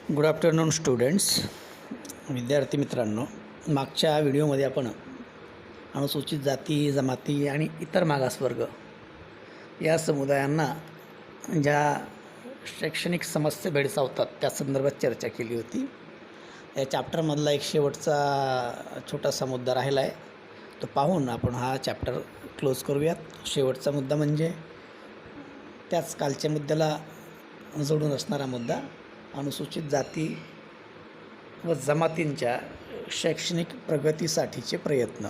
Good afternoon students. विद्यार्थी मित्रांनो, मागच्या व्हिडिओमध्ये आपण अनुसूचित जाती, जमाती आणि इतर मागासवर्ग या समुदायांना ज्या शैक्षणिक समस्या भेडसावतात त्या संदर्भात चर्चा केली होती. या चॅप्टरमधला एक शेवटचा छोटासा मुद्दा राहिला आहे, तो पाहून आपण हा चॅप्टर क्लोज करूयात. शेवटचा मुद्दा म्हणजे त्याच कालच्या मुद्द्याला जोडून असणारा मुद्दा, अनुसूचित जाती व जमातींच्या शैक्षणिक प्रगतीसाठीचे प्रयत्न.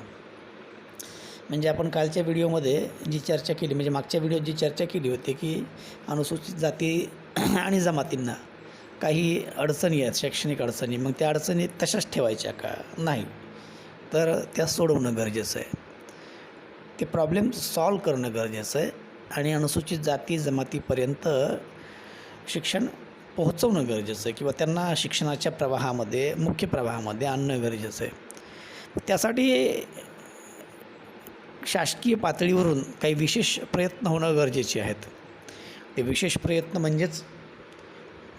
म्हणजे आपण कालच्या व्हिडिओमध्ये जी चर्चा केली, म्हणजे मागच्या व्हिडिओत जी चर्चा केली होती की अनुसूचित जाती आणि जमातींना काही अडचणी आहेत, शैक्षणिक अडचणी. मग त्या अडचणी तशाच ठेवायच्या का? नाही, तर त्या सोडवणं गरजेचं आहे. ते प्रॉब्लेम सॉल्व करणं गरजेचं आहे आणि अनुसूचित जाती जमातीपर्यंत शिक्षण पोहोचवणं गरजेचं आहे किंवा त्यांना शिक्षणाच्या प्रवाहामध्ये, मुख्य प्रवाहामध्ये आणणं गरजेचं आहे. त्यासाठी शासकीय पातळीवरून काही विशेष प्रयत्न होणं गरजेचे आहेत. ते विशेष प्रयत्न म्हणजेच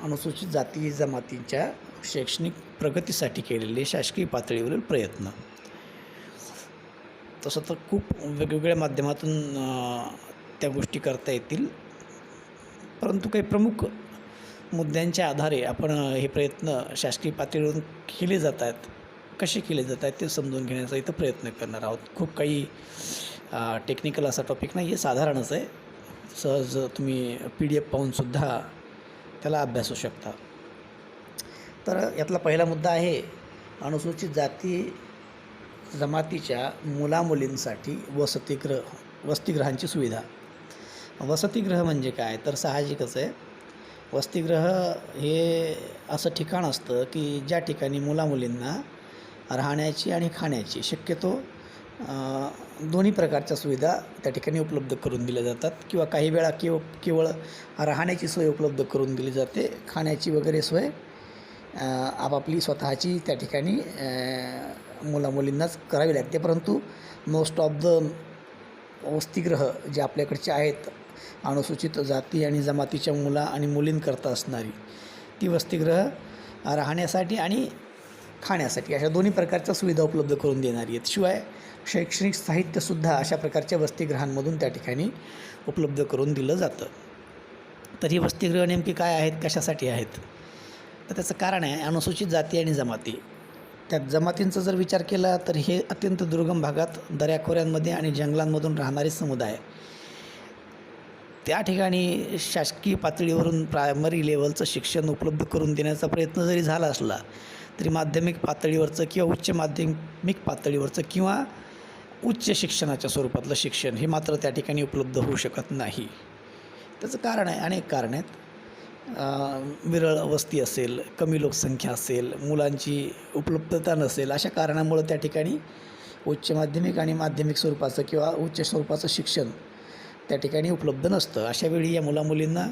अनुसूचित जाती जमातींच्या शैक्षणिक प्रगतीसाठी केलेले शासकीय पातळीवरील प्रयत्न. तसं तर खूप वेगवेगळ्या माध्यमातून त्या गोष्टी करता येतील, परंतु काही प्रमुख मुद्द्यांच्या आधारे आपण हे प्रयत्न शासकीय पातळीवरून केले जात आहेत, कसे केले जात आहेत ते समजून घेण्याचा इथं प्रयत्न करणार आहोत. खूप काही टेक्निकल असा टॉपिक नाही आहे, साधारणच आहे. सहज तुम्ही PDF पाहूनसुद्धा त्याला अभ्यासू शकता. तर यातला पहिला मुद्दा आहे अनुसूचित जाती जमातीच्या मुलामुलींसाठी वसतिगृहांची सुविधा. वसतिगृह म्हणजे काय? तर साहजिकच आहे, वसतिगृह हे असं ठिकाण असतं की ज्या ठिकाणी मुलामुलींना राहण्याची आणि खाण्याची शक्यतो दोन्ही प्रकारच्या सुविधा त्या ठिकाणी उपलब्ध करून दिल्या जातात, किंवा काही वेळा केवळ राहण्याची सोय उपलब्ध करून दिली जाते. खाण्याची वगैरे सोय आपापली स्वतःची त्या ठिकाणी मुलामुलींनाच करावी लागते. परंतु मोस्ट ऑफ द वसतिगृह जे आपल्याकडचे आहेत अनुसूचित जाती आणि जमातीच्या मुला आणि मुलींकरता असणारी, ती वसतिगृह राहण्यासाठी आणि खाण्यासाठी अशा दोन्ही प्रकारच्या सुविधा उपलब्ध करून देणारी आहेत. शिवाय शैक्षणिक साहित्यसुद्धा अशा प्रकारच्या वसतिगृहांमधून त्या ठिकाणी उपलब्ध करून दिलं जातं. तर ही वसतिगृह नेमकी काय आहेत, कशासाठी आहेत? तर त्याचं कारण आहे अनुसूचित जाती आणि जमाती. त्यात जमातींचा जर विचार केला तर हे अत्यंत दुर्गम भागात, दऱ्याखोऱ्यांमध्ये आणि जंगलांमधून राहणारे समुदाय. त्या ठिकाणी शासकीय पातळीवरून प्रायमरी लेवलचं शिक्षण उपलब्ध करून देण्याचा प्रयत्न जरी झाला असला तरी माध्यमिक पातळीवरचं किंवा उच्च माध्यमिक पातळीवरचं किंवा उच्च शिक्षणाच्या स्वरूपातलं शिक्षण हे मात्र त्या ठिकाणी उपलब्ध होऊ शकत नाही. त्याचं कारण आहे, अनेक कारण आहेत. विरळ वस्ती असेल, कमी लोकसंख्या असेल, मुलांची उपलब्धता नसेल, अशा कारणामुळं त्या ठिकाणी उच्च माध्यमिक आणि माध्यमिक स्वरूपाचं किंवा उच्च स्वरूपाचं शिक्षण त्या ठिकाणी उपलब्ध नसतं. अशावेळी या मुलामुलींना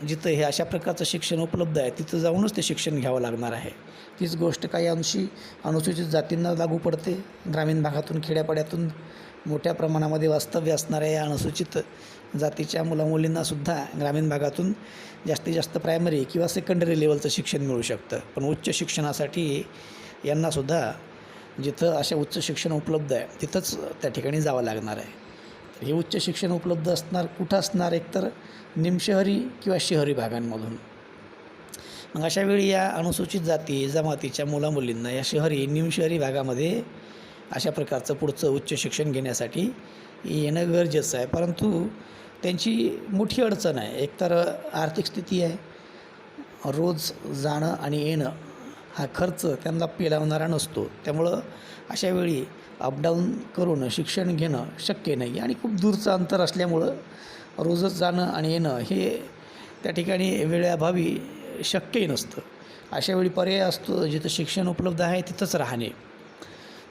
जिथं हे अशा प्रकारचं शिक्षण उपलब्ध आहे तिथं जाऊनच ते शिक्षण घ्यावं लागणार आहे. तीच गोष्ट काही अंशी अनुसूचित जातींना लागू पडते. ग्रामीण भागातून, खेड्यापाड्यातून मोठ्या प्रमाणामध्ये वास्तव्य असणाऱ्या या अनुसूचित जातीच्या मुलामुलींनासुद्धा ग्रामीण भागातून जास्तीत जास्त प्रायमरी किंवा सेकंडरी लेवलचं शिक्षण मिळू शकतं. पण उच्च शिक्षणासाठी यांनासुद्धा जिथं अशा उच्च शिक्षण उपलब्ध आहे तिथंच त्या ठिकाणी जावं लागणार आहे. हे उच्च शिक्षण उपलब्ध असणार कुठं असणार? एकतर निमशहरी किंवा शहरी भागांमधून. मग अशावेळी या अनुसूचित जाती जमातीच्या मुलामुलींना या शहरी निमशहरी भागामध्ये अशा प्रकारचं पुढचं उच्च शिक्षण घेण्यासाठी येणं गरजेचं आहे. परंतु त्यांची मोठी अडचण आहे. एकतर आर्थिक स्थिती आहे, रोज जाणं आणि येणं हा खर्च त्यांना पेलवणारा नसतो. त्यामुळं अशावेळी अपडाऊन करून शिक्षण घेणं शक्य नाही आणि खूप दूरचं अंतर असल्यामुळं रोजच जाणं आणि येणं हे त्या ठिकाणी वेळेअभावी शक्यही नसतं. अशावेळी पर्याय असतो जिथं शिक्षण उपलब्ध आहे तिथंच राहणे.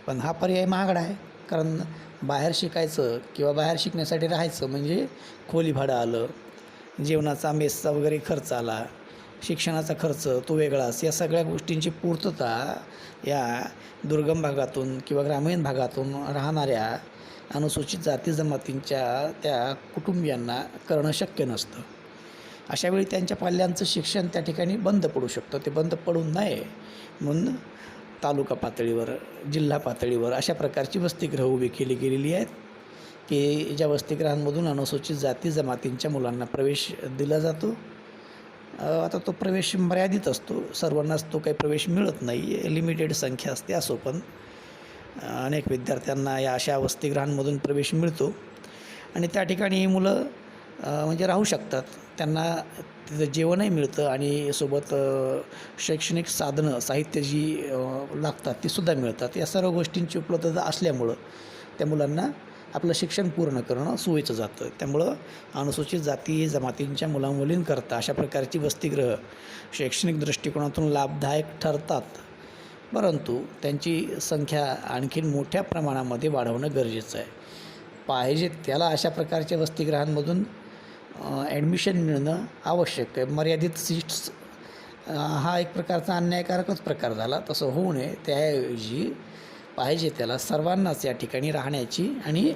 पण हा पर्याय महागडा आहे, कारण बाहेर शिकायचं किंवा बाहेर शिकण्यासाठी राहायचं म्हणजे खोली भाडं आलं, जेवणाचा मेसचा वगैरे खर्च आला, शिक्षणाचा खर्च तो वेगळाच. या सगळ्या गोष्टींची पूर्तता या दुर्गम भागातून किंवा ग्रामीण भागातून राहणाऱ्या अनुसूचित जाती जमातींच्या त्या कुटुंबियांना करणं शक्य नसतं. अशावेळी त्यांच्या पाल्यांचं शिक्षण त्या ठिकाणी बंद पडू शकतं. ते बंद पडू नये म्हणून तालुका पातळीवर, जिल्हा पातळीवर अशा प्रकारची वसतिगृहं उभी केली गेलेली आहेत की ज्या वसतिगृहांमधून अनुसूचित जाती जमातींच्या मुलांना प्रवेश दिला जातो. आता तो प्रवेश मर्यादित असतो, सर्वांनाच तो काही प्रवेश मिळत नाही, लिमिटेड संख्या असते. असो पण अनेक विद्यार्थ्यांना या अशा वसतिगृहांमधून प्रवेश मिळतो आणि त्या ठिकाणी ही मुलं म्हणजे राहू शकतात. त्यांना तिथं जेवणही मिळतं आणि सोबत शैक्षणिक साधनं, साहित्य जी लागतात तीसुद्धा मिळतात. या सर्व गोष्टींची उपलब्धता असल्यामुळं त्या मुलांना आपलं शिक्षण पूर्ण करणं सोयीचं जातं. त्यामुळं अनुसूचित जाती जमातींच्या मुलामुलींकरता अशा प्रकारची वसतिगृह शैक्षणिक दृष्टिकोनातून लाभदायक ठरतात, परंतु त्यांची संख्या आणखीन मोठ्या प्रमाणामध्ये वाढवणं गरजेचं आहे. पाहिजे त्याला अशा प्रकारच्या वसतिगृहांमधून ॲडमिशन मिळणं आवश्यक आहे. मर्यादित सीट्स हा एक प्रकारचा अन्यायकारकच प्रकार झाला. तसं होऊ नये. त्याऐवजी पाहिजे त्याला सर्वांनाच या ठिकाणी राहण्याची आणि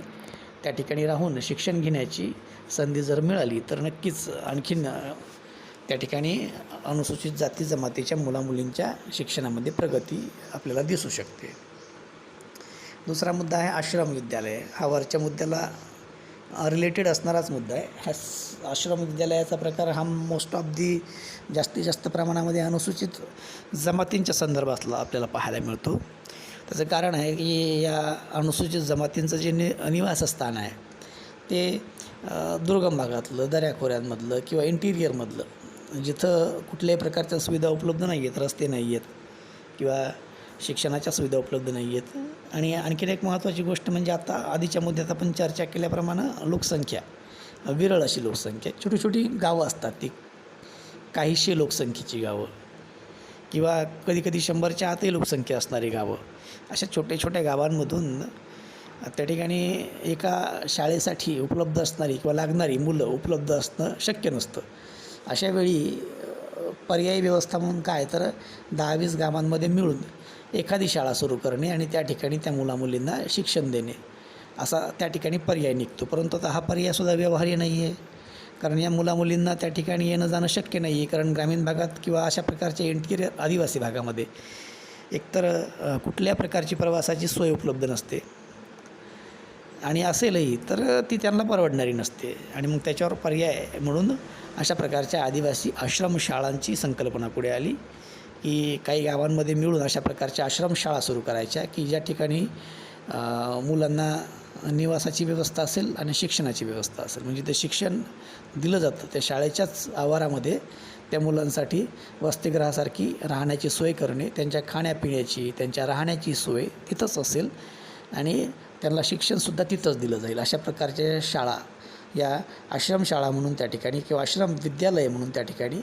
त्या ठिकाणी राहून शिक्षण घेण्याची संधी जर मिळाली तर नक्कीच आणखीन त्या ठिकाणी अनुसूचित जाती जमातीच्या मुलामुलींच्या शिक्षणामध्ये प्रगती आपल्याला दिसू शकते. दुसरा मुद्दा आहे आश्रम विद्यालय. हा वरच्या मुद्द्याला रिलेटेड असणाराच मुद्दा आहे. हा आश्रम विद्यालयाचा प्रकार हा मोस्ट ऑफ दी जास्तीत जास्त प्रमाणामध्ये अनुसूचित जमातींच्या संदर्भातला आपल्याला पाहायला मिळतो. त्याचं कारण आहे की या अनुसूचित जमातींचं जे निवासस्थान आहे ते दुर्गम भागातलं, दऱ्याखोऱ्यांमधलं किंवा इंटिरियरमधलं, जिथं कुठल्याही प्रकारच्या सुविधा उपलब्ध नाही आहेत, रस्ते नाही आहेत किंवा शिक्षणाच्या सुविधा उपलब्ध नाही आहेत. आणि आणखीन एक महत्त्वाची गोष्ट म्हणजे आता आधीच्या मुद्द्यात आपण चर्चा केल्याप्रमाणे लोकसंख्या, विरळ अशी लोकसंख्या, छोटी छोटी गावं असतात ती, काहीशे लोकसंख्येची गावं किंवा कधीकधी 100च्या आतही लोकसंख्या असणारी गावं, अशा छोट्या छोट्या गावांमधून त्या ठिकाणी एका शाळेसाठी उपलब्ध असणारी किंवा लागणारी मुलं उपलब्ध असणं शक्य नसतं. अशावेळी पर्यायी व्यवस्था म्हणून काय तर 10-20 गावांमध्ये मिळून एखादी शाळा सुरू करणे आणि त्या ठिकाणी त्या मुलामुलींना शिक्षण देणे असा त्या ठिकाणी पर्याय निघतो. परंतु आता हा पर्यायसुद्धा व्यवहार्य नाही आहे, कारण या मुलामुलींना त्या ठिकाणी येणं जाणं शक्य नाही आहे. कारण ग्रामीण भागात किंवा अशा प्रकारच्या इंटिरियर आदिवासी भागामध्ये एकतर कुठल्या प्रकारची प्रवासाची सोय उपलब्ध नसते आणि असेलही तर ती त्यांना परवडणारी नसते. आणि मग त्याच्यावर पर्याय म्हणून अशा प्रकारच्या आदिवासी आश्रमशाळांची संकल्पना पुढे आली की काही गावांमध्ये मिळून अशा प्रकारच्या आश्रमशाळा सुरू करायच्या की ज्या ठिकाणी मुलांना निवासाची व्यवस्था असेल आणि शिक्षणाची व्यवस्था असेल. म्हणजे ते शिक्षण दिलं जातं त्या शाळेच्याच आवारामध्ये. त्या मुलांसाठी वसतिगृहासारखी राहण्याची सोय करणे, त्यांच्या खाण्यापिण्याची, त्यांच्या राहण्याची सोय तिथंच असेल आणि त्यांना शिक्षणसुद्धा तिथंच दिलं जाईल. अशा प्रकारच्या शाळा या आश्रमशाळा म्हणून त्या ठिकाणी किंवा आश्रम विद्यालय म्हणून त्या ठिकाणी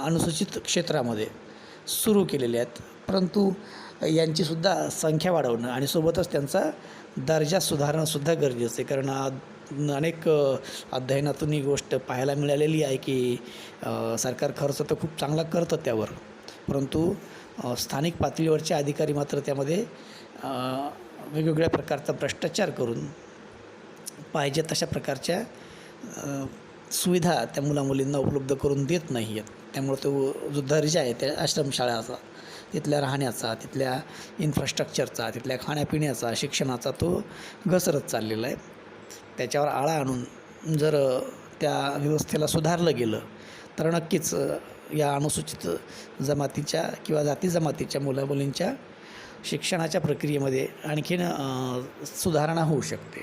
अनुसूचित क्षेत्रामध्ये सुरू केलेले आहेत. परंतु यांचीसुद्धा संख्या वाढवणं आणि सोबतच त्यांचा दर्जा सुधारणंसुद्धा गरजेचं आहे. कारण अनेक अध्ययनातून ही गोष्ट पाहायला मिळालेली आहे की सरकार खर्च तर खूप चांगला करतं त्यावर, परंतु स्थानिक पातळीवरचे अधिकारी मात्र त्यामध्ये वेगवेगळ्या प्रकारचा भ्रष्टाचार करून पाहिजे तशा प्रकारच्या सुविधा त्या मुलामुलींना उपलब्ध करून देत नाही आहेत. त्यामुळे तो जो दर्जा आहे त्या आश्रमशाळाचा, तिथल्या राहण्याचा, तिथल्या इन्फ्रास्ट्रक्चरचा, तिथल्या खाण्यापिण्याचा, शिक्षणाचा तो घसरत चाललेला आहे. त्याच्यावर आळा आणून जर त्या व्यवस्थेला सुधारलं गेलं तर नक्कीच या अनुसूचित जमातीच्या किंवा जाती जमातीच्या मुलामुलींच्या शिक्षणाच्या प्रक्रियेमध्ये आणखीन सुधारणा होऊ शकते.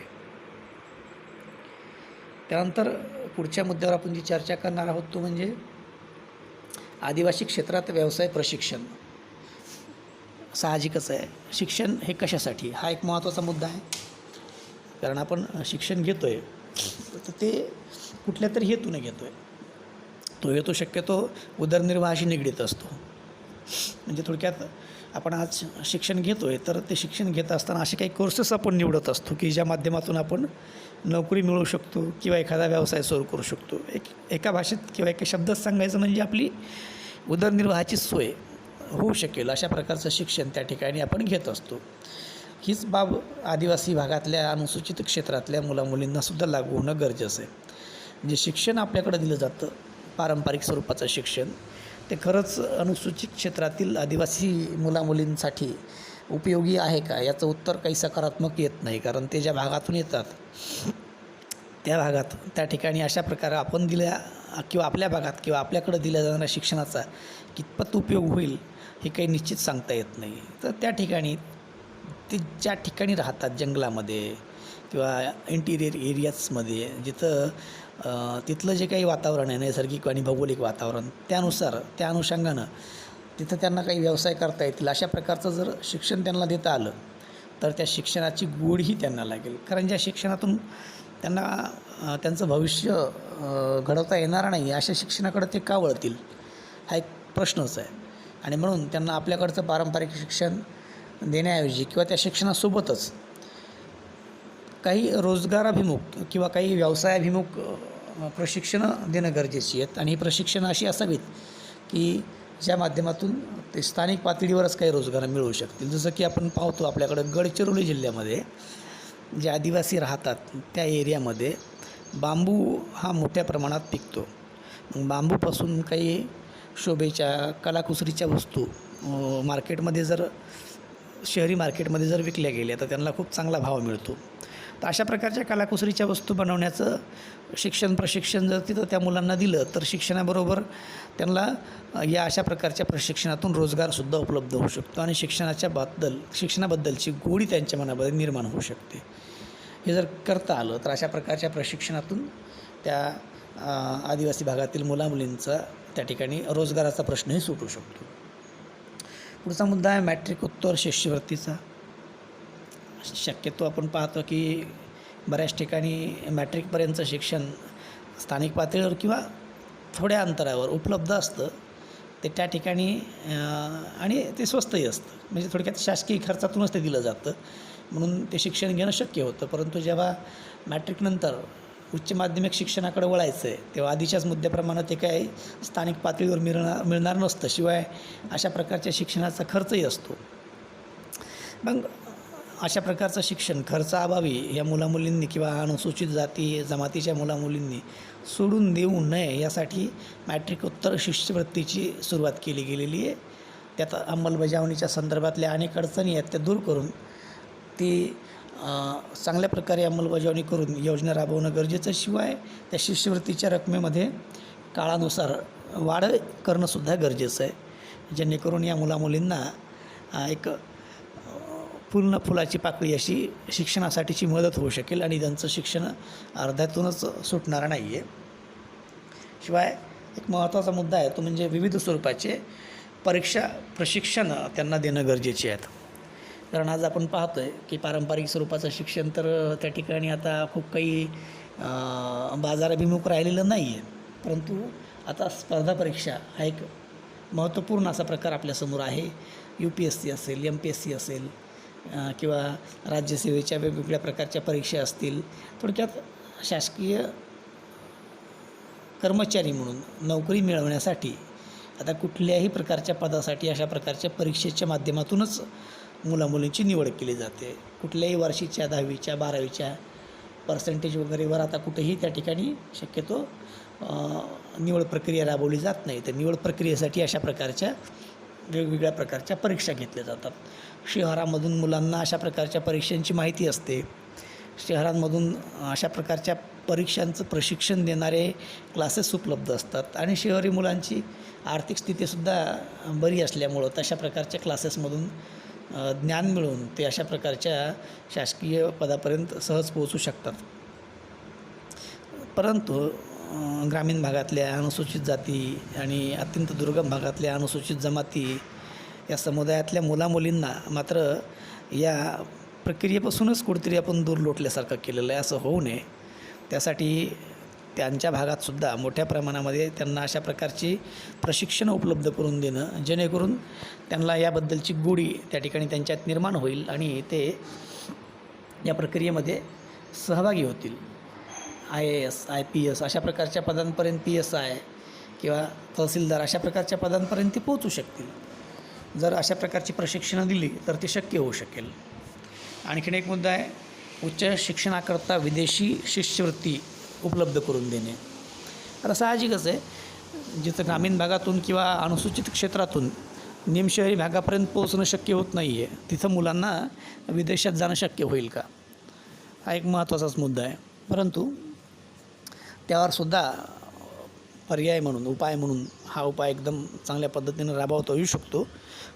त्यानंतर पुढच्या मुद्द्यावर आपण जी चर्चा करणार आहोत तो म्हणजे आदिवासी क्षेत्रात व्यवसाय प्रशिक्षण. साहजिकच आहे, शिक्षण हे कशासाठी हा एक महत्त्वाचा मुद्दा आहे. कारण आपण शिक्षण घेतो आहे तर ते कुठल्या तरी हेतूने घेतो आहे. तो हेतू शक्यतो उदरनिर्वाहाशी निगडीत असतो. म्हणजे थोडक्यात आपण आज शिक्षण घेतो आहे तर ते शिक्षण घेत असताना असे काही कोर्सेस आपण निवडत असतो की ज्या माध्यमातून आपण नोकरी मिळवू शकतो किंवा एखादा व्यवसाय सुरू करू शकतो. एका भाषेत किंवा एका शब्दात सांगायचं म्हणजे आपली उदरनिर्वाहाची सोय होऊ शकेल अशा प्रकारचं शिक्षण त्या ठिकाणी आपण घेत असतो. हीच बाब आदिवासी भागातल्या अनुसूचित क्षेत्रातल्या मुलामुलींनासुद्धा लागू होणं गरजेचं आहे. जे शिक्षण आपल्याकडे दिलं जातं पारंपरिक स्वरूपाचं शिक्षण, ते खरंच अनुसूचित क्षेत्रातील आदिवासी मुलामुलींसाठी उपयोगी आहे का, याचं उत्तर काही सकारात्मक येत नाही. कारण ते ज्या भागातून येतात त्या भागात त्या ठिकाणी अशा प्रकारे आपण दिल्या किंवा आपल्या भागात किंवा आपल्याकडं दिल्या जाणाऱ्या शिक्षणाचा कितपत उपयोग होईल हे काही निश्चित सांगता येत नाही. तर त्या ठिकाणी ते ज्या ठिकाणी राहतात जंगलामध्ये किंवा इंटिरियर एरियाजमध्ये जिथं तिथलं जे काही वातावरण आहे नैसर्गिक आणि भौगोलिक वातावरण त्यानुसार त्या अनुषंगानं तिथं त्यांना काही व्यवसाय करता येतील अशा प्रकारचं जर शिक्षण त्यांना देता आलं तर त्या शिक्षणाची गोडही त्यांना लागेल. कारण ज्या शिक्षणातून त्यांना त्यांचं भविष्य घडवता येणार नाही अशा शिक्षणाकडे ते का वळतील हा एक प्रश्नच आहे. आणि म्हणून त्यांना आपल्याकडचं पारंपरिक शिक्षण देण्याऐवजी किंवा त्या शिक्षणासोबतच काही रोजगाराभिमुख किंवा काही व्यवसायाभिमुख प्रशिक्षणं देणं गरजेची आहेत. आणि ही प्रशिक्षणं अशी असावीत की ज्या माध्यमातून ते स्थानिक पातळीवरच काही रोजगार मिळू शकतील. जसं की आपण पाहतो आपल्याकडं गडचिरोली जिल्ह्यामध्ये जे आदिवासी राहतात त्या एरियामध्ये बांबू हा मोठ्या प्रमाणात पिकतो. बांबूपासून काही शोभेच्या कलाकुसरीच्या वस्तू मार्केटमध्ये जर शहरी मार्केटमध्ये जर विकल्या गेल्या तर त्यांना खूप चांगला भाव मिळतो. तर अशा प्रकारच्या कलाकुसरीच्या वस्तू बनवण्याचं प्रशिक्षण जर तिथं त्या मुलांना दिलं तर शिक्षणाबरोबर त्यांना या अशा प्रकारच्या प्रशिक्षणातून रोजगारसुद्धा उपलब्ध होऊ शकतो आणि शिक्षणाबद्दलची गोडी त्यांच्या मनामध्ये निर्माण होऊ शकते. हे जर करता आलं तर अशा प्रकारच्या प्रशिक्षणातून त्या आदिवासी भागातील मुलामुलींचा त्या ठिकाणी रोजगाराचा प्रश्नही सुटू शकतो. पुढचा मुद्दा आहे मॅट्रिकोत्तर शिष्यवृत्तीचा. शक्यतो आपण पाहतो की बऱ्याच ठिकाणी मॅट्रिकपर्यंतचं शिक्षण स्थानिक पातळीवर किंवा थोड्या अंतरावर उपलब्ध असतं. ते त्या ठिकाणी आणि ते स्वस्तही असतं. म्हणजे थोडक्यात शासकीय खर्चातूनच ते दिलं जातं म्हणून ते शिक्षण घेणं शक्य होतं. परंतु जेव्हा मॅट्रिकनंतर उच्च माध्यमिक शिक्षणाकडे वळायचं आहे तेव्हा आधीच्याच मुद्द्याप्रमाणे ते काय स्थानिक पातळीवर मिळणार नसतं. शिवाय अशा प्रकारच्या शिक्षणाचा खर्चही असतो. मग अशा प्रकारचं शिक्षण खर्चाअभावी या मुलामुलींनी किंवा अनुसूचित जाती जमातीच्या मुलामुलींनी सोडून देऊ नये यासाठी मॅट्रिकोत्तर शिष्यवृत्तीची सुरुवात केली गेलेली आहे. त्यात अंमलबजावणीच्या संदर्भातल्या अनेक अडचणी आहेत त्या दूर करून ती चांगल्या प्रकारे अंमलबजावणी करून योजना राबवणं गरजेचं. शिवाय त्या शिष्यवृत्तीच्या रकमेमध्ये काळानुसार वाढ करणंसुद्धा गरजेचं आहे जेणेकरून या मुलामुलींना एक पूर्ण फुलाची पाकळी अशी शिक्षणासाठीची मदत होऊ शकेल आणि त्यांचं शिक्षण अर्ध्यातूनच सुटणार नाही आहे. शिवाय एक महत्त्वाचा मुद्दा आहे तो म्हणजे विविध स्वरूपाचे प्रशिक्षण त्यांना देणं गरजेचे आहेत. कारण आज आपण पाहतो आहे की पारंपरिक स्वरूपाचं शिक्षण तर त्या ठिकाणी आता खूप काही बाजाराभिमुख राहिलेलं नाही आहे. परंतु आता स्पर्धा परीक्षा हा एक महत्त्वपूर्ण असा प्रकार आपल्यासमोर आहे. UPSC असेल, MPSC असेल किंवा राज्यसेवेच्या वेगवेगळ्या प्रकारच्या परीक्षा असतील. थोडक्यात शासकीय कर्मचारी म्हणून नोकरी मिळवण्यासाठी आता कुठल्याही प्रकारच्या पदासाठी अशा प्रकारच्या परीक्षेच्या माध्यमातूनच मुलामुलींची निवड केली जाते. कुठल्याही वर्षीच्या 10वीच्या 12वीच्या पर्सेंटेज वगैरेवर आता कुठेही त्या ठिकाणी शक्यतो निवड प्रक्रिया राबवली जात नाही. तर निवड प्रक्रियेसाठी अशा प्रकारच्या वेगवेगळ्या प्रकारच्या परीक्षा घेतल्या जातात. शहरामधून मुलांना अशा प्रकारच्या परीक्षांची माहिती असते. शहरांमधून अशा प्रकारच्या परीक्षांचं प्रशिक्षण देणारे क्लासेस उपलब्ध असतात आणि शहरी मुलांची आर्थिक स्थितीसुद्धा बरी असल्यामुळं तशा प्रकारच्या क्लासेसमधून ज्ञान मिळवून ते अशा प्रकारच्या शासकीय पदापर्यंत सहज पोहोचू शकतात. परंतु ग्रामीण भागातल्या अनुसूचित जाती आणि अत्यंत दुर्गम भागातल्या अनुसूचित जमाती या समुदायातल्या मुलामुलींना मात्र या प्रक्रियेपासूनच कुठेतरी आपण दूर लोटल्यासारखं केलेलं आहे. असं होऊ नये त्यासाठी त्यांच्या भागातसुद्धा मोठ्या प्रमाणामध्ये त्यांना अशा प्रकारची प्रशिक्षणं उपलब्ध करून देणं जेणेकरून त्यांना याबद्दलची गोडी त्या ठिकाणी त्यांच्यात निर्माण होईल आणि ते या प्रक्रियेमध्ये सहभागी होतील. IAS, IPS अशा प्रकारच्या पदांपर्यंत PSI किंवा तहसीलदार अशा प्रकारच्या पदांपर्यंत ते पोहोचू शकतील. जर अशा प्रकारची प्रशिक्षणं दिली तर ते शक्य होऊ शकेल. आणखीन एक मुद्दा आहे उच्च शिक्षणाकरता विदेशी शिष्यवृत्ती उपलब्ध करून देणे. आता साहजिकच आहे, जिथं ग्रामीण भागातून किंवा अनुसूचित क्षेत्रातून निमशहरी भागापर्यंत पोहोचणं शक्य होत नाही आहे, तिथं मुलांना विदेशात जाणं शक्य होईल का, हा एक महत्त्वाचाच मुद्दा आहे. परंतु त्यावरसुद्धा पर्याय म्हणून, उपाय म्हणून हा उपाय एकदम चांगल्या पद्धतीनं राबवता येऊ शकतो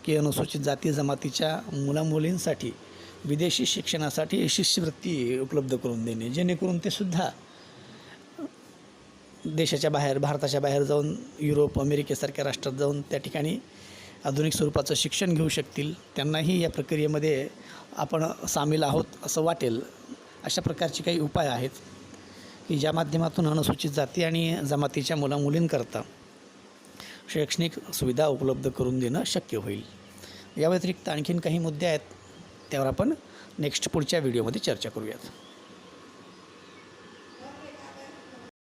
की अनुसूचित जाती जमातीच्या मुलामुलींसाठी विदेशी शिक्षणासाठी शिष्यवृत्ती उपलब्ध करून देणे, जेणेकरून ते सुद्धा देशाच्या बाहेर, भारताच्या बाहेर जाऊन युरोप, अमेरिकेसारख्या राष्ट्रात जाऊन त्या ठिकाणी आधुनिक स्वरूपाचं शिक्षण घेऊ शकतील. त्यांनाही या प्रक्रियेमध्ये आपण सामील आहोत असं वाटेल. अशा प्रकारचे काही उपाय आहेत की ज्या माध्यमातून अनुसूचित जाती आणि जमातीच्या मुलामुलींकरता शैक्षणिक सुविधा उपलब्ध करून देणं शक्य होईल. या व्यतिरिक्त आणखीन काही मुद्दे आहेत, त्यावर आपण पुढच्या व्हिडिओमध्ये चर्चा करूयात.